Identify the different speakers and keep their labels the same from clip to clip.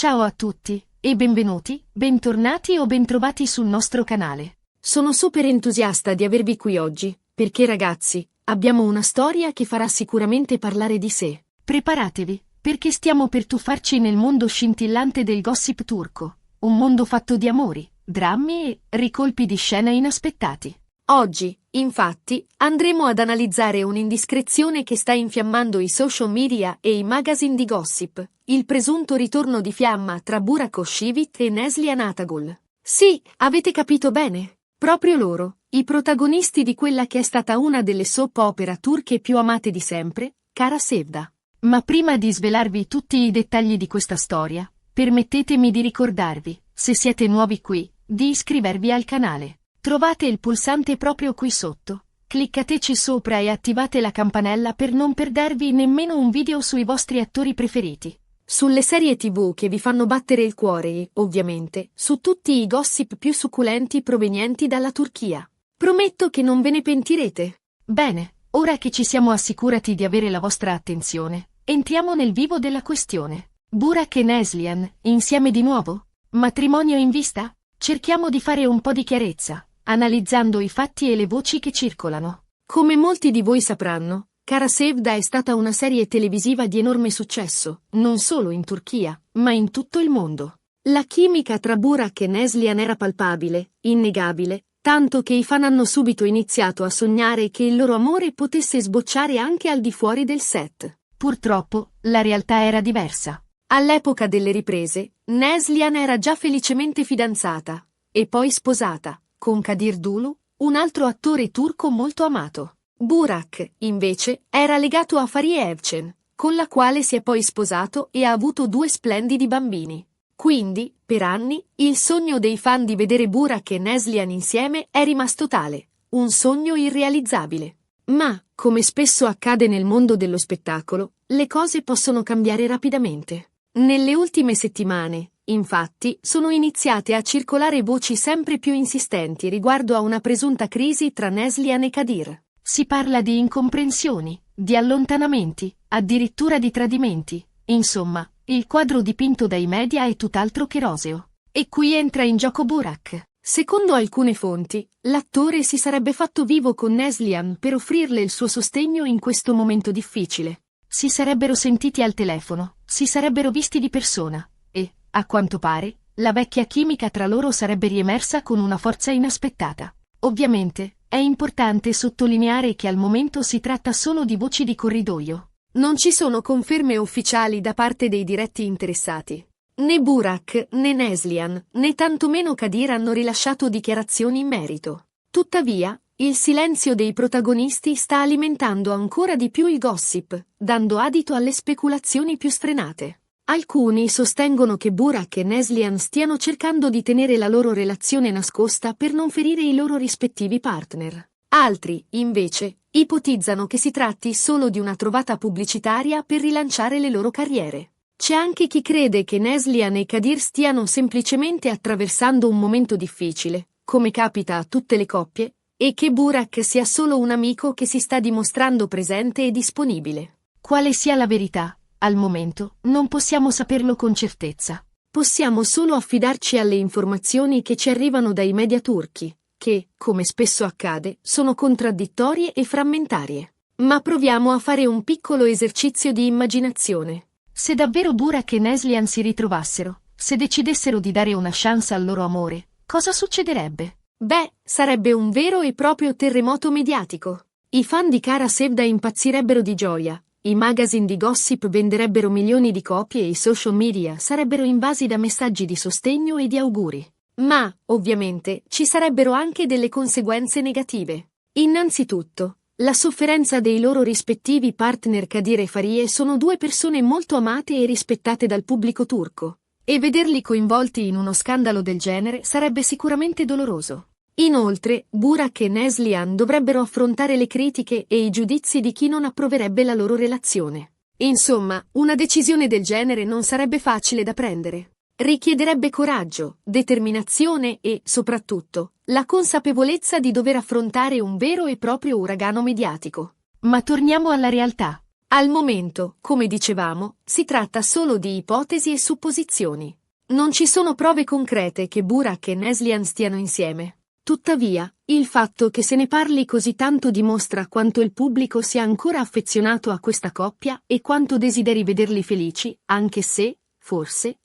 Speaker 1: Ciao a tutti, e benvenuti, bentornati o bentrovati sul nostro canale.
Speaker 2: Sono super entusiasta di avervi qui oggi, perché ragazzi, abbiamo una storia che farà sicuramente parlare di sé.
Speaker 1: Preparatevi, perché stiamo per tuffarci nel mondo scintillante del gossip turco. Un mondo fatto di amori, drammi e ricolpi di scena inaspettati.
Speaker 2: Oggi, infatti, andremo ad analizzare un'indiscrezione che sta infiammando i social media e i magazine di gossip, il presunto ritorno di fiamma tra Burak Özçivit e Neslihan Atagül. Sì, avete capito bene. Proprio loro, i protagonisti di quella che è stata una delle soap opera turche più amate di sempre, Kara Sevda.
Speaker 1: Ma prima di svelarvi tutti i dettagli di questa storia, permettetemi di ricordarvi, se siete nuovi qui, di iscrivervi al canale. Trovate il pulsante proprio qui sotto. Cliccateci sopra e attivate la campanella per non perdervi nemmeno un video sui vostri attori preferiti.
Speaker 2: Sulle serie TV che vi fanno battere il cuore e, ovviamente, su tutti i gossip più succulenti provenienti dalla Turchia. Prometto che non ve ne pentirete.
Speaker 1: Bene, ora che ci siamo assicurati di avere la vostra attenzione, entriamo nel vivo della questione. Burak e Neslihan, insieme di nuovo? Matrimonio in vista? Cerchiamo di fare un po' di chiarezza, analizzando i fatti e le voci che circolano.
Speaker 2: Come molti di voi sapranno, Kara Sevda è stata una serie televisiva di enorme successo, non solo in Turchia, ma in tutto il mondo. La chimica tra Burak e Neslihan era palpabile, innegabile, tanto che i fan hanno subito iniziato a sognare che il loro amore potesse sbocciare anche al di fuori del set.
Speaker 1: Purtroppo, la realtà era diversa.
Speaker 2: All'epoca delle riprese, Neslihan era già felicemente fidanzata, e poi sposata, con Kadir Dulu, un altro attore turco molto amato. Burak, invece, era legato a Fariye Evcen, con la quale si è poi sposato e ha avuto 2 splendidi bambini. Quindi, per anni, il sogno dei fan di vedere Burak e Neslihan insieme è rimasto tale, un sogno irrealizzabile. Ma, come spesso accade nel mondo dello spettacolo, le cose possono cambiare rapidamente. Nelle ultime settimane, infatti, sono iniziate a circolare voci sempre più insistenti riguardo a una presunta crisi tra Neslihan e Kadir.
Speaker 1: Si parla di incomprensioni, di allontanamenti, addirittura di tradimenti. Insomma, il quadro dipinto dai media è tutt'altro che roseo. E qui entra in gioco Burak.
Speaker 2: Secondo alcune fonti, l'attore si sarebbe fatto vivo con Neslihan per offrirle il suo sostegno in questo momento difficile.
Speaker 1: Si sarebbero sentiti al telefono, si sarebbero visti di persona, e, a quanto pare, la vecchia chimica tra loro sarebbe riemersa con una forza inaspettata. Ovviamente, è importante sottolineare che al momento si tratta solo di voci di corridoio.
Speaker 2: Non ci sono conferme ufficiali da parte dei diretti interessati. Né Burak, né Neslihan, né tantomeno Kadir hanno rilasciato dichiarazioni in merito. Tuttavia, il silenzio dei protagonisti sta alimentando ancora di più il gossip, dando adito alle speculazioni più sfrenate. Alcuni sostengono che Burak e Neslihan stiano cercando di tenere la loro relazione nascosta per non ferire i loro rispettivi partner. Altri, invece, ipotizzano che si tratti solo di una trovata pubblicitaria per rilanciare le loro carriere. C'è anche chi crede che Neslihan e Kadir stiano semplicemente attraversando un momento difficile, come capita a tutte le coppie, e che Burak sia solo un amico che si sta dimostrando presente e disponibile.
Speaker 1: Quale sia la verità, al momento, non possiamo saperlo con certezza.
Speaker 2: Possiamo solo affidarci alle informazioni che ci arrivano dai media turchi, che, come spesso accade, sono contraddittorie e frammentarie. Ma proviamo a fare un piccolo esercizio di immaginazione.
Speaker 1: Se davvero Burak e Neslihan si ritrovassero, se decidessero di dare una chance al loro amore, cosa succederebbe?
Speaker 2: Beh, sarebbe un vero e proprio terremoto mediatico. I fan di Kara Sevda impazzirebbero di gioia, i magazine di gossip venderebbero milioni di copie e i social media sarebbero invasi da messaggi di sostegno e di auguri. Ma, ovviamente, ci sarebbero anche delle conseguenze negative. Innanzitutto, la sofferenza dei loro rispettivi partner Kadir e Fariye sono 2 persone molto amate e rispettate dal pubblico turco, e vederli coinvolti in uno scandalo del genere sarebbe sicuramente doloroso. Inoltre, Burak e Neslihan dovrebbero affrontare le critiche e i giudizi di chi non approverebbe la loro relazione. Insomma, una decisione del genere non sarebbe facile da prendere. Richiederebbe coraggio, determinazione e, soprattutto, la consapevolezza di dover affrontare un vero e proprio uragano mediatico.
Speaker 1: Ma torniamo alla realtà.
Speaker 2: Al momento, come dicevamo, si tratta solo di ipotesi e supposizioni. Non ci sono prove concrete che Burak e Neslihan stiano insieme. Tuttavia, il fatto che se ne parli così tanto dimostra quanto il pubblico sia ancora affezionato a questa coppia e quanto desideri vederli felici, anche se, forse,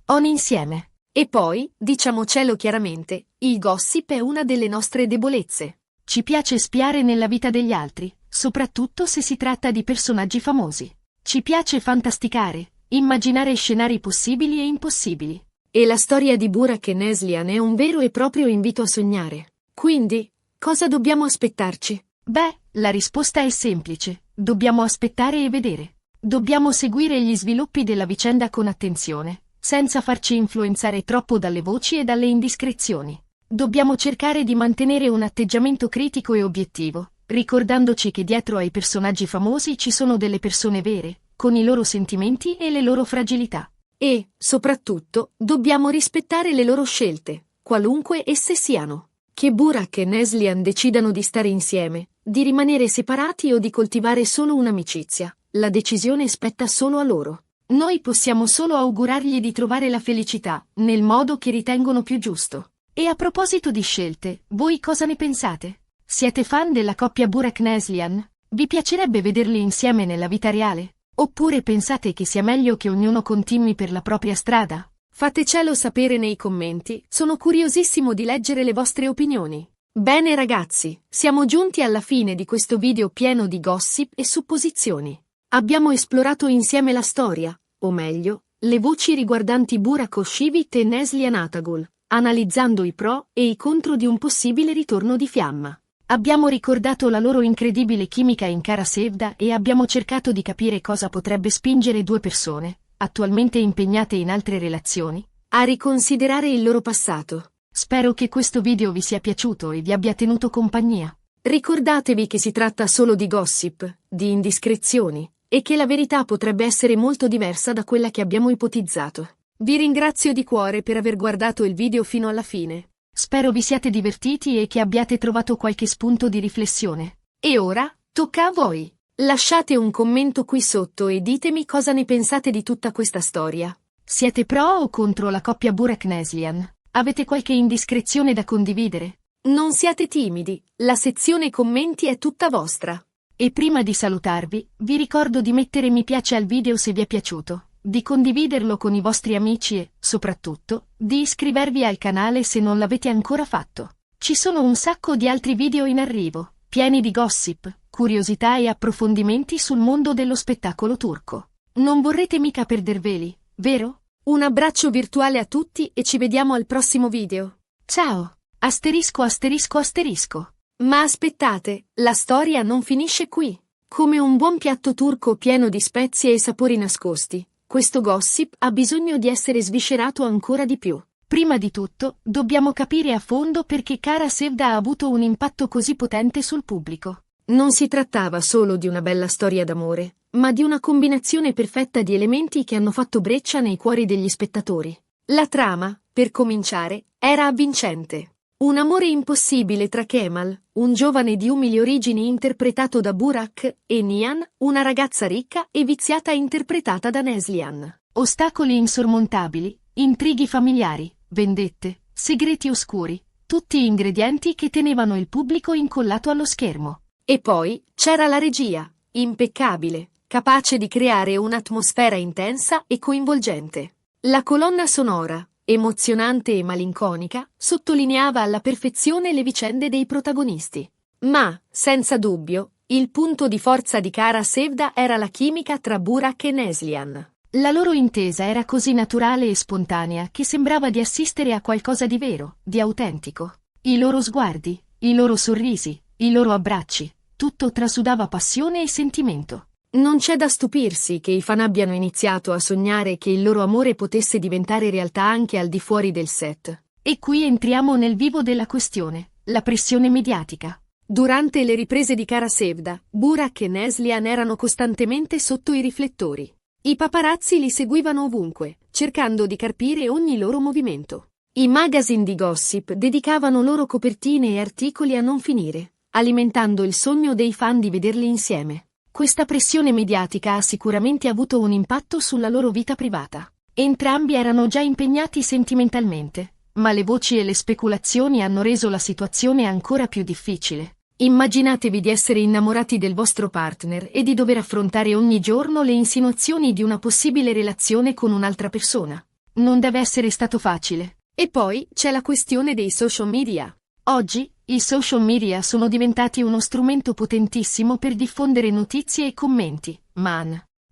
Speaker 2: on insieme. E poi, diciamocelo chiaramente, il gossip è una delle nostre debolezze.
Speaker 1: Ci piace spiare nella vita degli altri, soprattutto se si tratta di personaggi famosi. Ci piace fantasticare, immaginare scenari possibili e impossibili.
Speaker 2: E la storia di Burak e Neslihan è un vero e proprio invito a sognare. Quindi, cosa dobbiamo aspettarci?
Speaker 1: Beh, la risposta è semplice. Dobbiamo aspettare e vedere. Dobbiamo seguire gli sviluppi della vicenda con attenzione, senza farci influenzare troppo dalle voci e dalle indiscrezioni. Dobbiamo cercare di mantenere un atteggiamento critico e obiettivo, ricordandoci che dietro ai personaggi famosi ci sono delle persone vere, con i loro sentimenti e le loro fragilità.
Speaker 2: E, soprattutto, dobbiamo rispettare le loro scelte, qualunque esse siano. Che Burak e Neslihan decidano di stare insieme, di rimanere separati o di coltivare solo un'amicizia, la decisione spetta solo a loro. Noi possiamo solo augurargli di trovare la felicità, nel modo che ritengono più giusto. E a proposito di scelte, voi cosa ne pensate? Siete fan della coppia Burak-Neslihan? Vi piacerebbe vederli insieme nella vita reale? Oppure pensate che sia meglio che ognuno continui per la propria strada? Fatecelo sapere nei commenti, sono curiosissimo di leggere le vostre opinioni. Bene ragazzi, siamo giunti alla fine di questo video pieno di gossip e supposizioni. Abbiamo esplorato insieme la storia, o meglio, le voci riguardanti Burak Özçivit e Neslihan Atagül, analizzando i pro e i contro di un possibile ritorno di fiamma. Abbiamo ricordato la loro incredibile chimica in Kara Sevda e abbiamo cercato di capire cosa potrebbe spingere due persone, attualmente impegnate in altre relazioni, a riconsiderare il loro passato.
Speaker 1: Spero che questo video vi sia piaciuto e vi abbia tenuto compagnia.
Speaker 2: Ricordatevi che si tratta solo di gossip, di indiscrezioni, e che la verità potrebbe essere molto diversa da quella che abbiamo ipotizzato. Vi ringrazio di cuore per aver guardato il video fino alla fine.
Speaker 1: Spero vi siate divertiti e che abbiate trovato qualche spunto di riflessione.
Speaker 2: E ora, tocca a voi. Lasciate un commento qui sotto e ditemi cosa ne pensate di tutta questa storia.
Speaker 1: Siete pro o contro la coppia Burak-Neslihan? Avete qualche indiscrezione da condividere?
Speaker 2: Non siate timidi, la sezione commenti è tutta vostra.
Speaker 1: E prima di salutarvi, vi ricordo di mettere mi piace al video se vi è piaciuto, di condividerlo con i vostri amici e, soprattutto, di iscrivervi al canale se non l'avete ancora fatto. Ci sono un sacco di altri video in arrivo, pieni di gossip, curiosità e approfondimenti sul mondo dello spettacolo turco. Non vorrete mica perderveli, vero?
Speaker 2: Un abbraccio virtuale a tutti e ci vediamo al prossimo video.
Speaker 1: Ciao! Asterisco asterisco asterisco.
Speaker 2: Ma aspettate, la storia non finisce qui. Come un buon piatto turco pieno di spezie e sapori nascosti, questo gossip ha bisogno di essere sviscerato ancora di più.
Speaker 1: Prima di tutto, dobbiamo capire a fondo perché Kara Sevda ha avuto un impatto così potente sul pubblico.
Speaker 2: Non si trattava solo di una bella storia d'amore, ma di una combinazione perfetta di elementi che hanno fatto breccia nei cuori degli spettatori. La trama, per cominciare, era avvincente. Un amore impossibile tra Kemal, un giovane di umili origini interpretato da Burak, e Nihan, una ragazza ricca e viziata interpretata da Neslihan.
Speaker 1: Ostacoli insormontabili, intrighi familiari, vendette, segreti oscuri, tutti ingredienti che tenevano il pubblico incollato allo schermo.
Speaker 2: E poi c'era la regia, impeccabile, capace di creare un'atmosfera intensa e coinvolgente. La colonna sonora, emozionante e malinconica, sottolineava alla perfezione le vicende dei protagonisti. Ma, senza dubbio, il punto di forza di Kara Sevda era la chimica tra Burak e Neslihan.
Speaker 1: La loro intesa era così naturale e spontanea che sembrava di assistere a qualcosa di vero, di autentico. I loro sguardi, i loro sorrisi, i loro abbracci, tutto trasudava passione e sentimento.
Speaker 2: Non c'è da stupirsi che i fan abbiano iniziato a sognare che il loro amore potesse diventare realtà anche al di fuori del set.
Speaker 1: E qui entriamo nel vivo della questione, la pressione mediatica.
Speaker 2: Durante le riprese di Kara Sevda, Burak e Neslihan erano costantemente sotto i riflettori. I paparazzi li seguivano ovunque, cercando di carpire ogni loro movimento. I magazine di gossip dedicavano loro copertine e articoli a non finire, alimentando il sogno dei fan di vederli insieme.
Speaker 1: Questa pressione mediatica ha sicuramente avuto un impatto sulla loro vita privata. Entrambi erano già impegnati sentimentalmente, ma le voci e le speculazioni hanno reso la situazione ancora più difficile. Immaginatevi di essere innamorati del vostro partner e di dover affrontare ogni giorno le insinuazioni di una possibile relazione con un'altra persona. Non deve essere stato facile.
Speaker 2: E poi c'è la questione dei social media.
Speaker 1: Oggi, i social media sono diventati uno strumento potentissimo per diffondere notizie e commenti,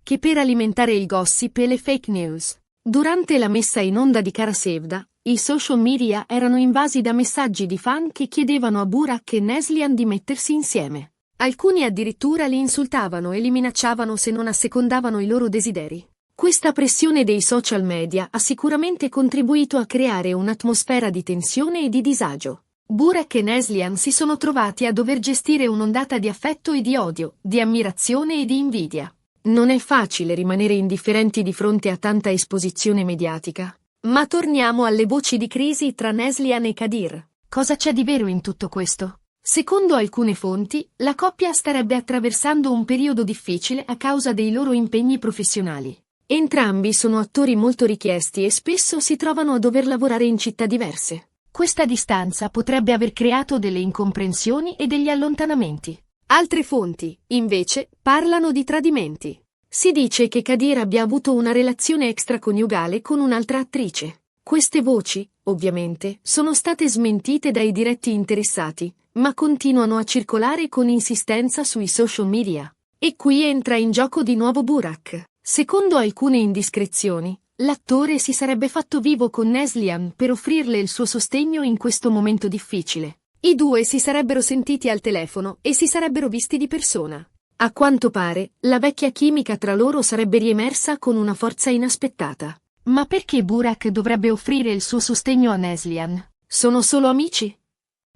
Speaker 2: che per alimentare il gossip e le fake news. Durante la messa in onda di Cara Sevda, i social media erano invasi da messaggi di fan che chiedevano a Burak e Neslihan di mettersi insieme. Alcuni addirittura li insultavano e li minacciavano se non assecondavano i loro desideri. Questa pressione dei social media ha sicuramente contribuito a creare un'atmosfera di tensione e di disagio. Burak e Neslihan si sono trovati a dover gestire un'ondata di affetto e di odio, di ammirazione e di invidia. Non è facile rimanere indifferenti di fronte a tanta esposizione mediatica. Ma torniamo alle voci di crisi tra Neslihan e Kadir.
Speaker 1: Cosa c'è di vero in tutto questo?
Speaker 2: Secondo alcune fonti, la coppia starebbe attraversando un periodo difficile a causa dei loro impegni professionali. Entrambi sono attori molto richiesti e spesso si trovano a dover lavorare in città diverse.
Speaker 1: Questa distanza potrebbe aver creato delle incomprensioni e degli allontanamenti.
Speaker 2: Altre fonti, invece, parlano di tradimenti. Si dice che Kadir abbia avuto una relazione extraconiugale con un'altra attrice. Queste voci, ovviamente, sono state smentite dai diretti interessati, ma continuano a circolare con insistenza sui social media. E qui entra in gioco di nuovo Burak. Secondo alcune indiscrezioni, l'attore si sarebbe fatto vivo con Neslihan per offrirle il suo sostegno in questo momento difficile. I due si sarebbero sentiti al telefono e si sarebbero visti di persona. A quanto pare, la vecchia chimica tra loro sarebbe riemersa con una forza inaspettata.
Speaker 1: Ma perché Burak dovrebbe offrire il suo sostegno a Neslihan?
Speaker 2: Sono solo amici?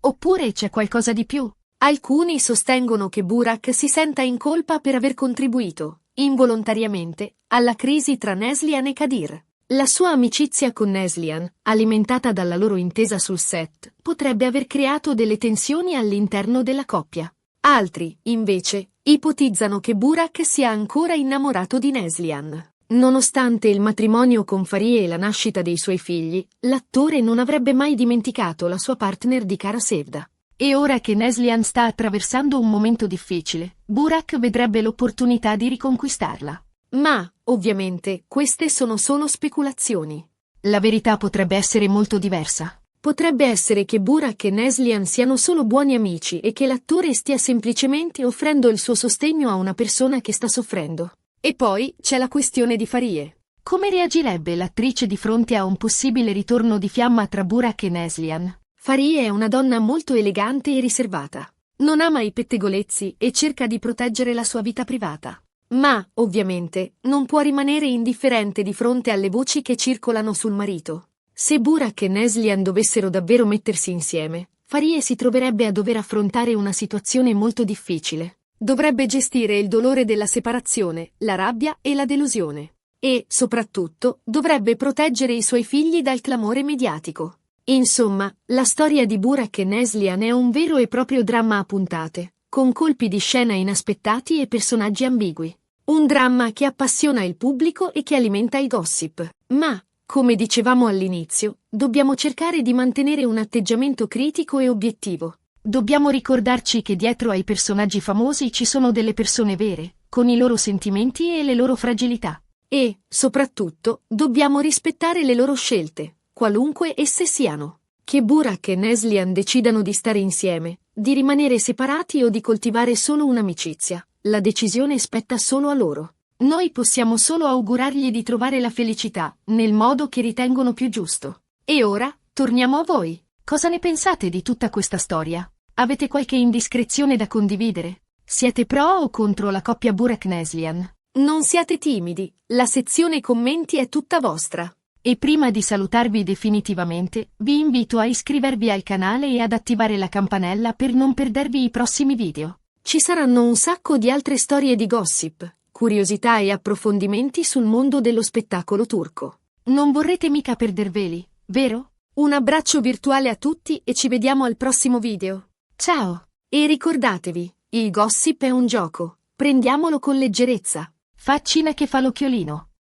Speaker 1: Oppure c'è qualcosa di più?
Speaker 2: Alcuni sostengono che Burak si senta in colpa per aver contribuito, involontariamente, alla crisi tra Neslihan e Kadir. La sua amicizia con Neslihan, alimentata dalla loro intesa sul set, potrebbe aver creato delle tensioni all'interno della coppia. Altri, invece, ipotizzano che Burak sia ancora innamorato di Neslihan. Nonostante il matrimonio con Farie e la nascita dei suoi figli, l'attore non avrebbe mai dimenticato la sua partner di Cara Sevda.
Speaker 1: E ora che Neslihan sta attraversando un momento difficile, Burak vedrebbe l'opportunità di riconquistarla.
Speaker 2: Ma, ovviamente, queste sono solo speculazioni.
Speaker 1: La verità potrebbe essere molto diversa.
Speaker 2: Potrebbe essere che Burak e Neslihan siano solo buoni amici e che l'attore stia semplicemente offrendo il suo sostegno a una persona che sta soffrendo. E poi c'è la questione di Farie.
Speaker 1: Come reagirebbe l'attrice di fronte a un possibile ritorno di fiamma tra Burak e Neslihan?
Speaker 2: Farie è una donna molto elegante e riservata. Non ama i pettegolezzi e cerca di proteggere la sua vita privata. Ma, ovviamente, non può rimanere indifferente di fronte alle voci che circolano sul marito. Se Burak e Neslihan dovessero davvero mettersi insieme, Farie si troverebbe a dover affrontare una situazione molto difficile. Dovrebbe gestire il dolore della separazione, la rabbia e la delusione. E, soprattutto, dovrebbe proteggere i suoi figli dal clamore mediatico. Insomma, la storia di Burak e Neslihan è un vero e proprio dramma a puntate, con colpi di scena inaspettati e personaggi ambigui. Un dramma che appassiona il pubblico e che alimenta il gossip. Ma, come dicevamo all'inizio, dobbiamo cercare di mantenere un atteggiamento critico e obiettivo.
Speaker 1: Dobbiamo ricordarci che dietro ai personaggi famosi ci sono delle persone vere, con i loro sentimenti e le loro fragilità.
Speaker 2: E, soprattutto, dobbiamo rispettare le loro scelte, qualunque esse siano. Che Burak e Neslihan decidano di stare insieme, di rimanere separati o di coltivare solo un'amicizia, la decisione spetta solo a loro. Noi possiamo solo augurargli di trovare la felicità, nel modo che ritengono più giusto. E ora, torniamo a voi.
Speaker 1: Cosa ne pensate di tutta questa storia? Avete qualche indiscrezione da condividere? Siete pro o contro la coppia Burak-Neslihan?
Speaker 2: Non siate timidi, la sezione commenti è tutta vostra.
Speaker 1: E prima di salutarvi definitivamente, vi invito a iscrivervi al canale e ad attivare la campanella per non perdervi i prossimi video.
Speaker 2: Ci saranno un sacco di altre storie di gossip, curiosità e approfondimenti sul mondo dello spettacolo turco.
Speaker 1: Non vorrete mica perderveli, vero?
Speaker 2: Un abbraccio virtuale a tutti e ci vediamo al prossimo video.
Speaker 1: Ciao!
Speaker 2: E ricordatevi, il gossip è un gioco, Prendiamolo con leggerezza.
Speaker 1: Faccina che fa l'occhiolino.